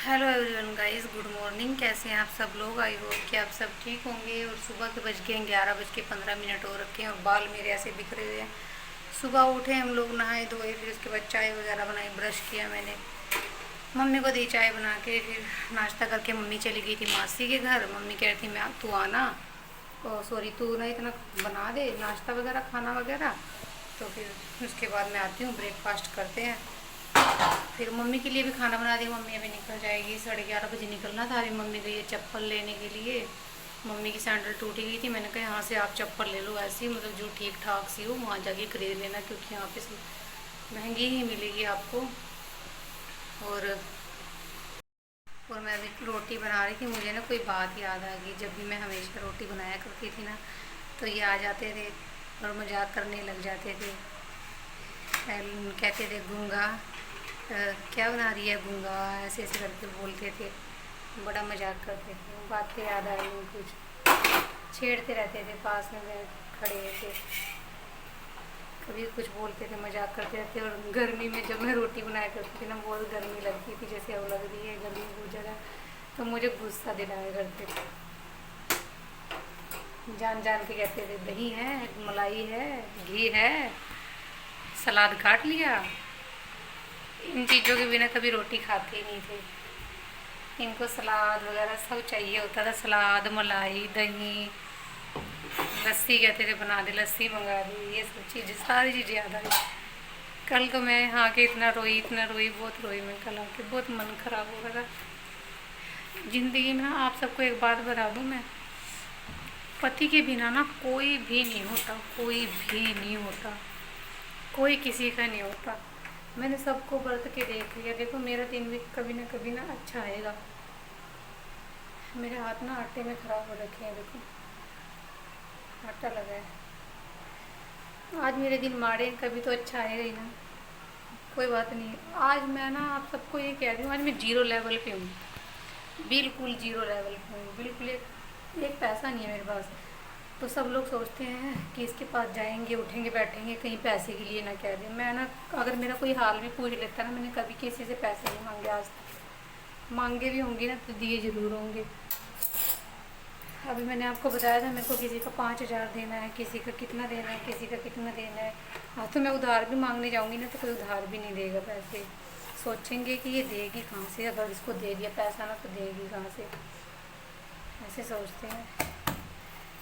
Hello everyone guys, good morning. कैसे हैं आप सब लोग? आई होप कि आप सब ठीक होंगे। और सुबह के बज गए हैं 11:15 हो रखे हैं और बाल मेरे ऐसे बिखरे हुए हैं। सुबह उठे हम लोग, नहाए धोए, फिर उसके बाद चाय वगैरह बनाई, ब्रश किया मैंने, मम्मी को दी चाय बना के, फिर नाश्ता करके मम्मी चली गई थी मासी के घर। मम्मी कह रही थी मैं तू आना, ओ सॉरी तू ना इतना बना दे नाश्ता वगैरह खाना वगैरह, तो फिर उसके बाद मैं आती हूँ, ब्रेकफास्ट करते हैं। फिर मम्मी के लिए भी खाना बना दिया। मम्मी अभी निकल जाएगी, 11:30 बजे निकलना था। अभी मम्मी गई है चप्पल लेने के लिए। मम्मी की सैंडल टूटी गई थी, मैंने कहा यहाँ से आप चप्पल ले लो, ऐसी मतलब जो ठीक ठाक सी हो वहाँ जाके खरीद लेना, क्योंकि यहाँ पे महंगी ही मिलेगी आपको। और और मैं अभी रोटी बना रही थी, मुझे ना कोई बात याद आ गई। जब भी मैं हमेशा रोटी बनाया करती थी ना, तो ये आ जाते थे और मजाक करने लग जाते थे। कहते थे गूंगा, क्या बना रही है गूंगा, ऐसे ऐसे करके बोलते थे। बड़ा मजाक करते थे, बातें याद आ रही कुछ, छेड़ते रहते थे पास में खड़े थे, कभी कुछ बोलते थे, मजाक करते रहते। और गर्मी में जब मैं रोटी बनाया करती थी ना, बहुत गर्मी लगती थी, जैसे अब लग रही है गर्मी बहुत ज़्यादा, तो मुझे गुस्सा दिलाया करते थे। जान जान के कहते थे दही है, मलाई है, घी है, सलाद काट लिया। इन चीज़ों के बिना कभी रोटी खाते ही नहीं थे। इनको सलाद वगैरह सब चाहिए होता था, सलाद, मलाई, दही, लस्सी कहते थे बना दे, लस्सी मंगा दी, ये सब चीज़ें, सारी चीज़ें याद आ गई। कल तो मैं यहाँ के इतना रोई, बहुत रोई मैं कल आके, बहुत मन खराब हो रहा था। ज़िंदगी में ना आप सबको एक बात बता दूँ मैं, पति के बिना ना कोई भी नहीं होता, कोई भी नहीं होता, कोई किसी का नहीं होता। मैंने सबको बरत के देख लिया। देखो मेरा दिन भी कभी ना अच्छा आएगा। मेरे हाथ ना आटे में ख़राब हो रखे हैं, देखो आटा लगा है। आज मेरे दिन माड़े, कभी तो अच्छा आएगा ही ना। कोई बात नहीं, आज मैं ना आप सबको ये कह रही हूँ, आज मैं जीरो लेवल पे हूँ, बिल्कुल जीरो लेवल पे हूँ, बिल्कुल एक पैसा नहीं है मेरे पास। तो सब लोग सोचते हैं कि इसके पास जाएंगे, उठेंगे बैठेंगे, कहीं पैसे के लिए ना कह दें। मैं ना, अगर मेरा कोई हाल भी पूछ लेता ना, मैंने कभी किसी से पैसे नहीं मांगे आज तक। मांगे भी होंगे ना तो दिए ज़रूर होंगे। अभी मैंने आपको बताया था, मेरे को किसी का 5,000 देना है, किसी का कितना देना है, किसी का कितना देना है। हाँ, तो मैं उधार भी मांगने जाऊँगी ना तो कोई उधार भी नहीं देगा पैसे। सोचेंगे कि ये देगी कहाँ से, अगर इसको दे दिया पैसा ना तो देगी कहाँ से, ऐसे सोचते हैं।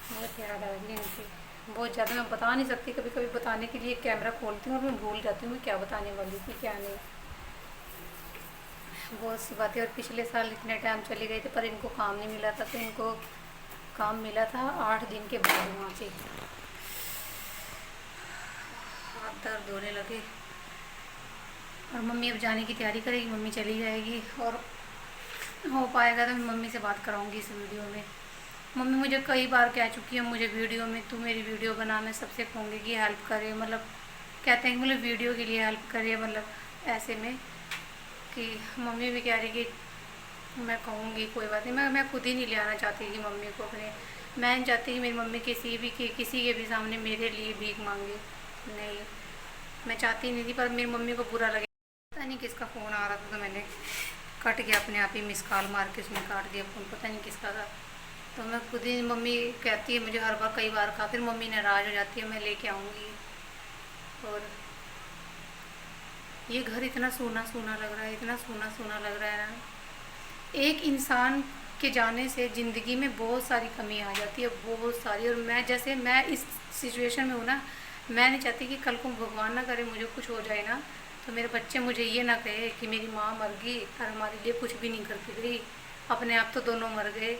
बहुत याद आ रही है इनकी, बहुत ज़्यादा। मैं बता नहीं सकती, कभी कभी बताने के लिए कैमरा खोलती हूँ और मैं भूल जाती हूँ मैं क्या बताने वाली थी क्या नहीं, बहुत सी बातें। और पिछले साल इतने टाइम चले गए थे पर इनको काम नहीं मिला था, तो इनको काम मिला था 8 दिन के बाद वहाँ से। हाथ दर्द होने लगे। और मम्मी अब जाने की तैयारी करेगी, मम्मी चली जाएगी, और हो पाएगा तो मैं मम्मी से बात कराऊंगी इस वीडियो में। मम्मी मुझे कई बार कह चुकी है, मुझे वीडियो में तू मेरी वीडियो बना, मैं सबसे कहूँगी कि हेल्प करे, मतलब कहते हैं कि मतलब वीडियो के लिए हेल्प करे, मतलब ऐसे में कि मम्मी भी कह रही कि मैं कहूँगी कोई बात नहीं। मैं खुद ही नहीं ले आना चाहती कि मम्मी को अपने, मैं नहीं चाहती कि मेरी मम्मी किसी के भी सामने मेरे लिए भीख मांगे, नहीं, मैं चाहती नहीं थी, पर मेरी मम्मी को बुरा लगे। पता नहीं किसका फ़ोन आ रहा था, तो मैंने कट गया अपने आप ही, मिस कॉल मार के उसने काट दिया फ़ोन, पता नहीं किसका था। तो मैं खुद ही, मम्मी कहती है मुझे हर बार, कई बार कहा, फिर मम्मी नाराज़ हो जाती है, मैं लेके आऊँगी। और ये घर इतना सूना सूना लग रहा है, इतना सूना सूना लग रहा है ना। एक इंसान के जाने से ज़िंदगी में बहुत सारी कमी आ जाती है, बहुत सारी। और मैं इस सिचुएशन में हूँ ना, मैं नहीं चाहती कि कल को भगवान ना करे मुझे कुछ हो जाए ना, तो मेरे बच्चे मुझे ये ना कहे कि मेरी माँ मर गई और हमारे लिए कुछ भी नहीं करती गई, अपने आप तो दोनों मर गए।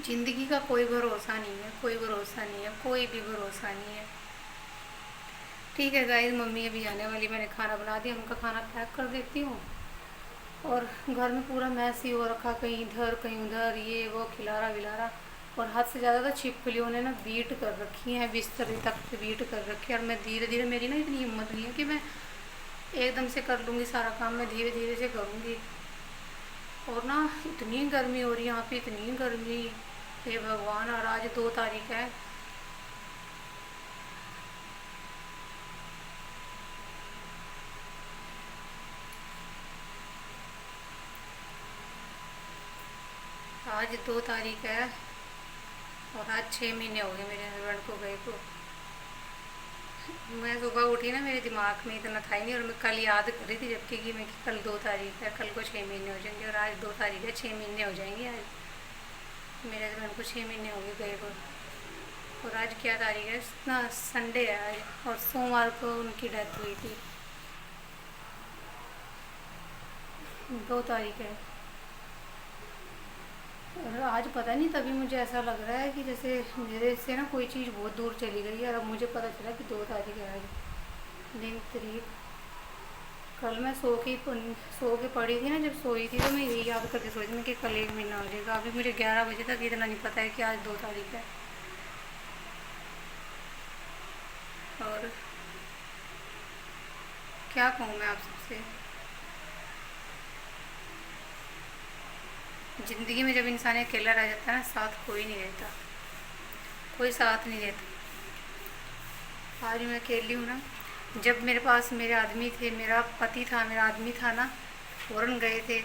ज़िंदगी का कोई भरोसा नहीं है, कोई भरोसा नहीं है, कोई भी भरोसा नहीं है। ठीक है गाइस, मम्मी अभी आने वाली, मैंने खाना बना दिया, उनका खाना पैक कर देती हूँ। और घर में पूरा मैस ही हो रखा, कहीं इधर कहीं उधर, ये वो खिलारा विलारा। और हद से ज़्यादा तो छिपकलियों ने ना बीट कर रखी हैं, बिस्तर तक पे बीट कर रखी है। और मैं धीरे धीरे, मेरी ना इतनी हिम्मत नहीं है कि मैं एकदम से कर लूँगी सारा काम, मैं धीरे धीरे से करूँगी। और ना इतनी गर्मी हो रही है यहाँ पे, इतनी गर्मी, हे भगवान। और आज 2 तारीख है। آج 2 تاریخ ہے اور آج 6 مہینے ہو گئے میرے ہسبینڈ کو گئے کو. میں صبح اٹھی نا میرے دماغ میں اتنا تھا ہی نہیں, اور میں کل یاد کر رہی تھی جبکہ کہ میں کل 2 تاریخ ہے, کل کو 6 مہینے ہو جائیں گے, اور آج 2 تاریخ ہے, 6 مہینے ہو جائیں گے. آج میرے ہسبینڈ کو 6 مہینے ہو گئے گئے کو. اور آج کیا تاریخ ہے؟ سنڈے ہے آج, اور سوموار کو ان کی ڈیتھ ہوئی تھی. 2 تاریخ ہے. اور آج پتہ نہیں تبھی مجھے ایسا لگ رہا ہے کہ جیسے میرے سے نا کوئی چیز بہت دور چلی گئی ہے, اور اب مجھے پتہ چلا کہ 2 تاریخ ہے آج. دن تاریخ کل میں سو کے پڑی تھی نا, جب سوئی تھی تو میں یہی یاد کر کے سوئی تھی میں کہ کل 1 مہینہ ہو جائے گا. ابھی مجھے 11 بجے تک اتنا نہیں پتہ ہے کہ آج 2 تاریخ ہے. اور کیا کہوں میں آپ سب سے, زندگی میں جب انسان اکیلا رہ جاتا ہے نا, ساتھ کوئی نہیں رہتا, کوئی ساتھ نہیں رہتا. آج میں اکیلی ہوں نا. جب میرے پاس میرے آدمی تھے, میرا پتی تھا, میرا آدمی تھا نا, فوراً گئے تھے,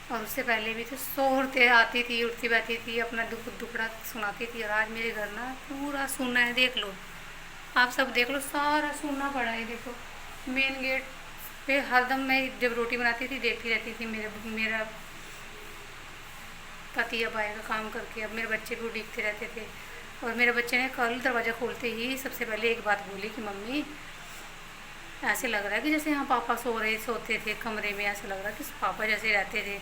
اور اس سے پہلے بھی تھے, 100 عورتیں آتی تھی, اٹھتی بیٹھی تھی, اپنا دکھڑا سناتی تھی. اور آج میرے گھر نا پورا سونا ہے, دیکھ لو آپ سب, دیکھ لو سارا سونا پڑا ہے. دیکھو مین گیٹ پہ ہر دم میں جب روٹی بناتی تھی دیکھتی رہتی تھی, میرا پتی اب آئے گا کام کر کے. اب میرے بچے بھی دیکھتے رہتے تھے, اور میرے بچے نے کل دروازہ کھولتے ہی سب سے پہلے ایک بات بولی کہ ممی ایسے لگ رہا ہے کہ جیسے یہاں پاپا سوتے تھے کمرے میں, ایسے لگ رہا ہے کہ پاپا جیسے رہتے تھے.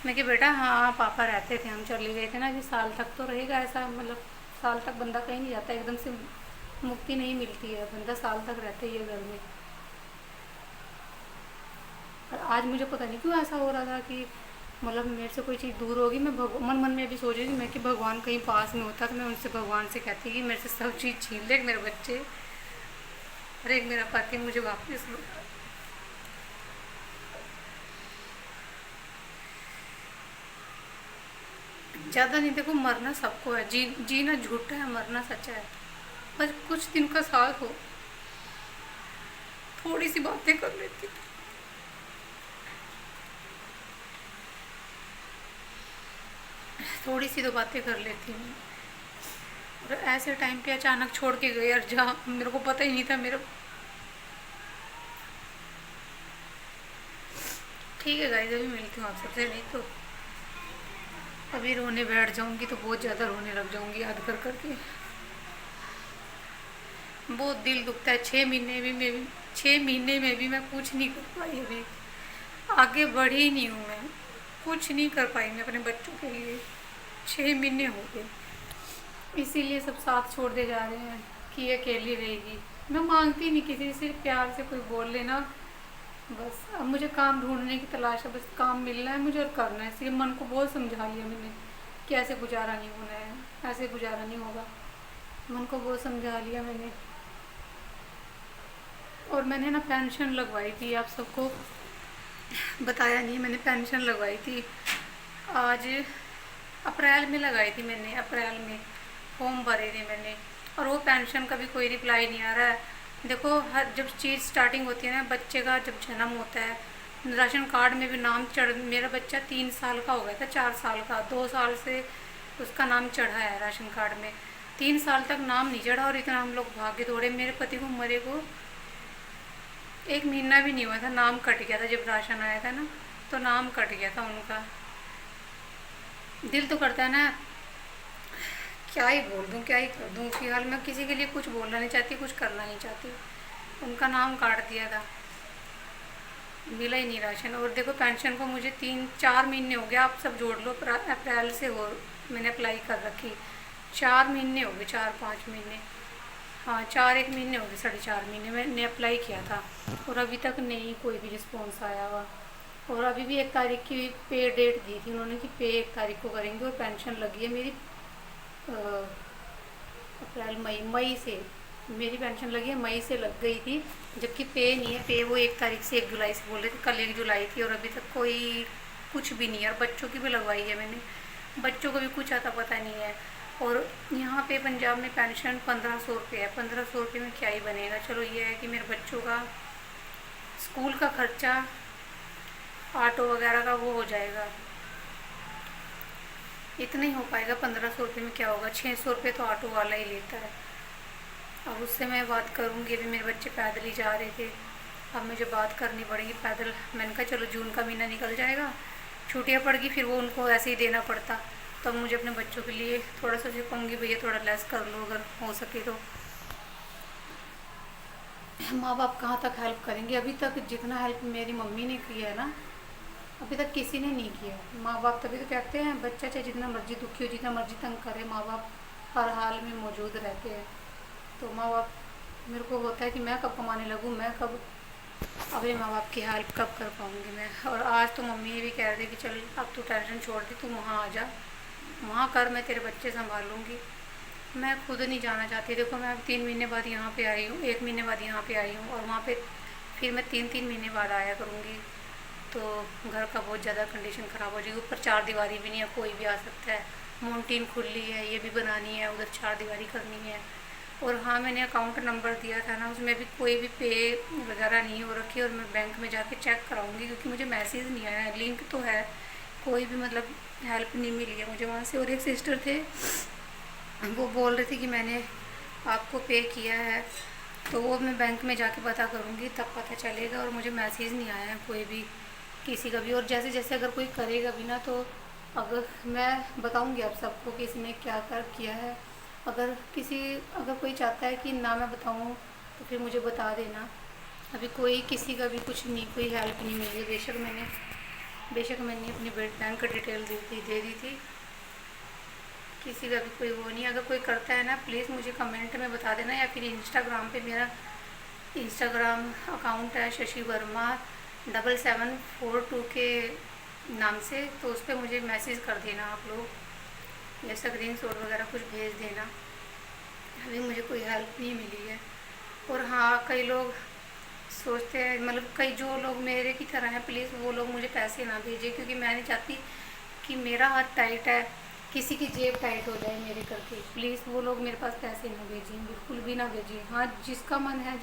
میں کہ بیٹا ہاں پاپا رہتے تھے, ہم چلے گئے تھے نا کہ سال تک تو رہے گا ایسا, مطلب سال تک بندہ کہیں نہیں جاتا, ایک دم سے مکتی نہیں ملتی ہے, بندہ سال تک رہتا ہی ہے گھر میں. اور آج مجھے پتہ نہیں کیوں ایسا ہو رہا تھا کہ مطلب میرے سے کوئی چیز دور ہوگی. میں من میں بھی سوچ رہی تھی میں کہ بھگوان کہیں پاس میں ہوتا, کہ میں ان سے بھگوان سے کہتی کہ میرے سے سب چیز چھین لے, میرے بچے اور ایک میرا پتی مجھے واپس لو. زیادہ نہیں, دیکھو مرنا سب کو ہے, جینا جھوٹا ہے, مرنا سچا ہے. بس کچھ دن کا ساتھ ہو, تھوڑی سی باتیں کر لیتی, تھوڑی سی تو باتیں کر لیتی ہوں. اور ایسے ٹائم پہ اچانک چھوڑ کے گئے, اور جہاں میرے کو پتہ ہی نہیں تھا. میرا ٹھیک ہے گائز, ابھی ملتی ہوں آپ سب سے, نہیں تو ابھی رونے بیٹھ جاؤں گی تو بہت زیادہ رونے لگ جاؤں گی یاد کر کر کے. بہت دل دکھتا ہے. 6 مہینے میں بھی میں کچھ نہیں کر پائی, ابھی آگے بڑھی نہیں ہوں, میں کچھ نہیں کر پائی میں اپنے بچوں کے لیے. 6 مہینے ہو گئے, اسی لیے سب ساتھ چھوڑ دے جا رہے ہیں کہ یہ اکیلی رہے گی. میں مانگتی نہیں کسی سے, پیار سے کوئی بول لینا بس. اب مجھے کام ڈھونڈنے کی تلاش ہے, بس کام ملنا ہے مجھے اور کرنا ہے. اس لیے من کو بہت سمجھا لیا میں نے کہ ایسے گزارا نہیں ہونا ہے, ایسے گزارا نہیں ہوگا. من کو بہت سمجھا لیا میں نے. اور میں نے نا پینشن لگوائی تھی, آپ سب کو بتایا نہیں, میں نے پینشن لگوائی تھی آج اپریل میں لگائی تھی. میں نے اپریل میں فارم بھرے تھے میں نے, اور وہ پینشن کا بھی کوئی رپلائی نہیں آ رہا ہے. دیکھو جب چیز سٹارٹنگ ہوتی ہے نا, بچے کا جب جنم ہوتا ہے, راشن کارڈ میں بھی نام میرا بچہ 3 سال کا ہو گیا تھا, 4 سال کا, 2 سال سے اس کا نام چڑھا ہے راشن کارڈ میں. 3 سال تک نام نہیں چڑھا, اور اتنا ہم لوگ بھاگے دوڑے. میرے پتی کو مرے کو 1 مہینہ بھی نہیں ہوا تھا, نام کٹ گیا تھا. جب راشن آیا تھا نا تو نام کٹ گیا تھا ان کا. دل تو کرتا ہے نا, کیا ہی بول دوں, کیا ہی کر دوں. فی الحال میں کسی کے لیے کچھ بولنا نہیں چاہتی, کچھ کرنا نہیں چاہتی. ان کا نام کاٹ دیا تھا, ملا ہی نہیں راشن. اور دیکھو پینشن کو مجھے 3-4 مہینے ہو گیا, آپ سب جوڑ لو, اپریل سے ہو میں نے اپلائی کر رکھی. 4 مہینے ہو گئے, 4-5 مہینے, ہاں 4 مہینے ہو گئے, 4.5 مہینے میں نے اپلائی کیا تھا, اور ابھی تک نہیں کوئی بھی رسپانس آیا ہوا. اور ابھی بھی 1 تاریخ کی پے ڈیٹ دی تھی انہوں نے کہ پے 1 تاریخ کو کریں گے. اور پینشن لگی ہے میری اپریل مئی سے, میری پینشن لگی ہے مئی سے, لگ گئی تھی, جبکہ پے نہیں ہے. پے وہ 1 تاریخ سے 1 جولائی سے بول رہے تھے, کل 1 جولائی تھی, اور ابھی تک کوئی کچھ بھی نہیں ہے. اور بچوں کی بھی لگوائی ہے میں نے, بچوں کو بھی کچھ آتا پتہ نہیں ہے. اور یہاں پہ پنجاب میں پینشن 1500 روپے ہے. 1500 روپے میں کیا ہی بنے گا. چلو یہ ہے کہ میرے بچوں کا اسکول کا خرچہ, آٹو وغیرہ کا وہ ہو جائے گا, इतना ही हो पाएगा। 1500 रुपये में क्या होगा, 600 रुपये तो ऑटो वाला ही लेता है। अब उससे मैं बात करूँगी। अभी मेरे बच्चे पैदल ही जा रहे थे, अब मुझे बात करनी पड़ेगी पैदल। मैंने कहा चलो जून का महीना निकल जाएगा, छुट्टियाँ पड़ गई, फिर वो उनको ऐसे ही देना पड़ता। तब मुझे अपने बच्चों के लिए थोड़ा सा कहूँगी भैया थोड़ा लेस कर लो अगर हो सके तो। माँ बाप कहाँ तक हेल्प करेंगे। अभी तक जितना हेल्प मेरी मम्मी ने की है ना, अभी तक किसी ने नहीं किया। माँ बाप तभी तो कहते हैं बच्चा चाहे जितना मर्जी दुखी हो, जितना मर्जी तंग करे, माँ बाप हर हाल में मौजूद रहते हैं। तो माँ बाप, मेरे को होता है कि मैं कब कमाने लगूँ, मैं कब अपने माँ बाप की हेल्प कब कर पाऊँगी मैं। और आज तो मम्मी ये भी कह रही थी कि चल अब तू टेंशन छोड़ दी, तू वहाँ आ जा, वहाँ कर, मैं तेरे बच्चे संभालूँगी। मैं खुद नहीं जाना चाहती। देखो मैं अब 3 महीने बाद यहाँ पे आई हूँ, 1 महीने बाद यहाँ पे आई हूँ, और वहाँ पे फिर मैं 3-3 महीने बाद आया करूँगी। तो घर का बहुत ज़्यादा कंडीशन ख़राब हो जाएगी। ऊपर 4 दीवारी भी नहीं है, कोई भी आ सकता है। माउंटेन खुली है, ये भी बनानी है, उधर 4 दीवारी करनी है। और हाँ, मैंने अकाउंट नंबर दिया था ना, उसमें भी कोई भी पे वगैरह नहीं हो रखी, और मैं बैंक में जाके चेक कराऊंगी क्योंकि मुझे मैसेज नहीं आया है। लिंक तो है, कोई भी मतलब हेल्प नहीं मिली है मुझे वहाँ से। और एक सिस्टर थे, वो बोल रही थी कि मैंने आपको पे किया है, तो वो मैं बैंक में जाके पता करूँगी तब पता चलेगा। और मुझे मैसेज नहीं आया है कोई भी किसी का भी। और जैसे जैसे अगर कोई करेगा भी ना, तो अगर मैं बताऊँगी आप सबको कि इसने क्या कर किया है। अगर कोई चाहता है कि ना मैं बताऊँ तो फिर मुझे बता देना। अभी कोई किसी का भी कुछ नहीं, कोई हेल्प नहीं मिली। बेशक मैंने अपनी बैंक डिटेल दे दी थी, किसी का भी कोई वो नहीं। अगर कोई करता है ना, प्लीज़ मुझे कमेंट में बता देना, या फिर इंस्टाग्राम पे मेरा इंस्टाग्राम अकाउंट है शशि वर्मा 7742 के नाम से, तो उस पर मुझे मैसेज कर देना आप लोग, या स्क्रीन शॉट वगैरह कुछ भेज देना। अभी मुझे कोई हेल्प नहीं मिली है। और हाँ, कई लोग सोचते हैं, मतलब कई जो लोग मेरे की तरह हैं, प्लीज़ वो लोग मुझे पैसे ना भेजें, क्योंकि मैं नहीं चाहती कि मेरा हाथ टाइट है, किसी की जेब टाइट हो जाए मेरे करके। प्लीज़ वो लोग मेरे पास पैसे ना भेजें, बिल्कुल भी ना भेजें। हाँ, जिसका मन है,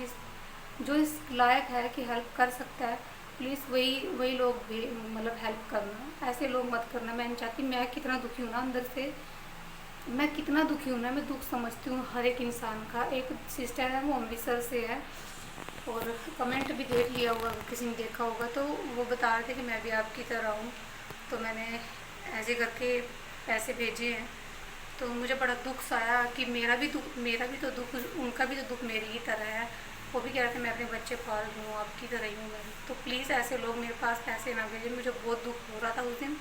जो इस लायक है कि हेल्प कर सकता है, प्लीज़ वही लोग भी मतलब हेल्प करना। ऐसे लोग मत करना। मैं नहीं चाहती। मैं कितना दुखी हूँ ना अंदर से, मैं कितना दुखी हूँ ना, मैं दुख समझती हूँ हर एक इंसान का। एक सिस्टर है, वो अमृतसर से है, और कमेंट भी देख लिया होगा, किसी ने देखा होगा, तो वो बता रहे थे कि मैं भी आपकी तरह हूँ, तो मैंने ऐसे करके पैसे भेजे हैं। तो मुझे बड़ा दुख सा आया कि मेरा भी तो दुख, उनका भी तो दुख मेरी ही तरह है। वो भी कह रहे थे मैं अपने बच्चे पाल रही हूँ, आपकी तरह ही हूँ मैं। तो प्लीज़ ऐसे लोग मेरे पास पैसे ना भेजें। मुझे बहुत दुख हो रहा था उस दिन,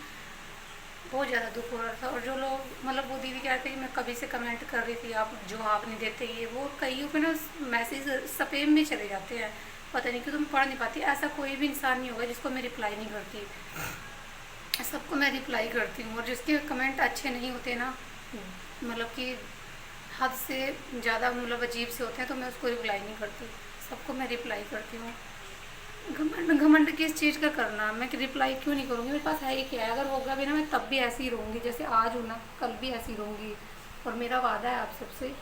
बहुत ज़्यादा दुख हो रहा था। और जो लोग, मतलब वो दीदी कह रहे थे कि मैं कभी से कमेंट कर रही थी, आप जवाब नहीं देते, ये वो, कईयों पे ना मैसेज स्पैम में चले जाते हैं, पता नहीं क्यों, तो मैं पढ़ नहीं पाती। ऐसा कोई भी इंसान नहीं होगा जिसको मैं रिप्लाई नहीं करती, सबको मैं रिप्लाई करती हूँ। और जिसके कमेंट अच्छे नहीं होते ना, मतलब कि हद से ज़्यादा मतलब अजीब से होते हैं, तो मैं उसको रिप्लाई नहीं करती, सबको मैं रिप्लाई करती हूँ। घमंड किस चीज़ का करना, मैं रिप्लाई क्यों नहीं करूँगी, मेरे पास है ही क्या है। अगर होगा भी ना, मैं तब भी ऐसी ही रहूँगी जैसे आज हूँ ना, कल भी ऐसी रहूँगी। और मेरा वादा है आप सबसे,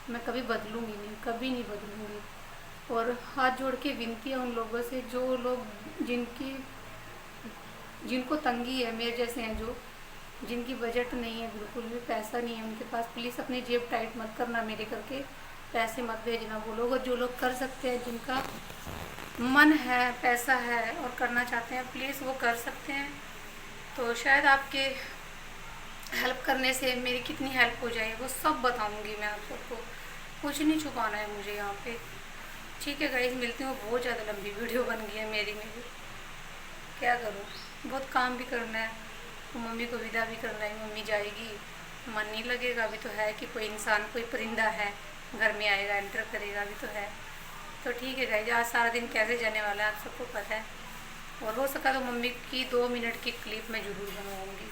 मैं कभी बदलूँगी नहीं, कभी नहीं बदलूँगी। और हाथ जोड़ के विनती है उन लोगों से, जो लोग जिनको तंगी है, मेरे जैसे हैं, जिनकी बजट नहीं है, बिल्कुल भी पैसा नहीं है उनके पास, प्लीज़ अपनी जेब टाइट मत करना मेरे करके, पैसे मत भेजना वो लोग। और जो लोग कर सकते हैं, जिनका मन है, पैसा है और करना चाहते हैं, प्लीज़ वो कर सकते हैं। तो शायद आपके हेल्प करने से मेरी कितनी हेल्प हो जाए वो सब बताऊंगी मैं आप सबको, कुछ नहीं छुपाना है मुझे यहाँ पे। ठीक है गाइस, मिलती हूँ। बहुत ज़्यादा लंबी वीडियो बन गई है मेरी में भी, क्या करूँ, बहुत काम भी करना है, तो मम्मी को विदा भी करना है, मम्मी जाएगी, मन नहीं लगेगा। अभी तो है कि कोई इंसान, कोई परिंदा है घर में आएगा, एंटर करेगा, अभी तो है। तो ठीक है गाइस, आज सारा दिन कैसे जाने वाला है आप सबको पता है। और हो सका तो मम्मी की 2 मिनट की क्लिप मैं ज़रूर बनवाऊँगी।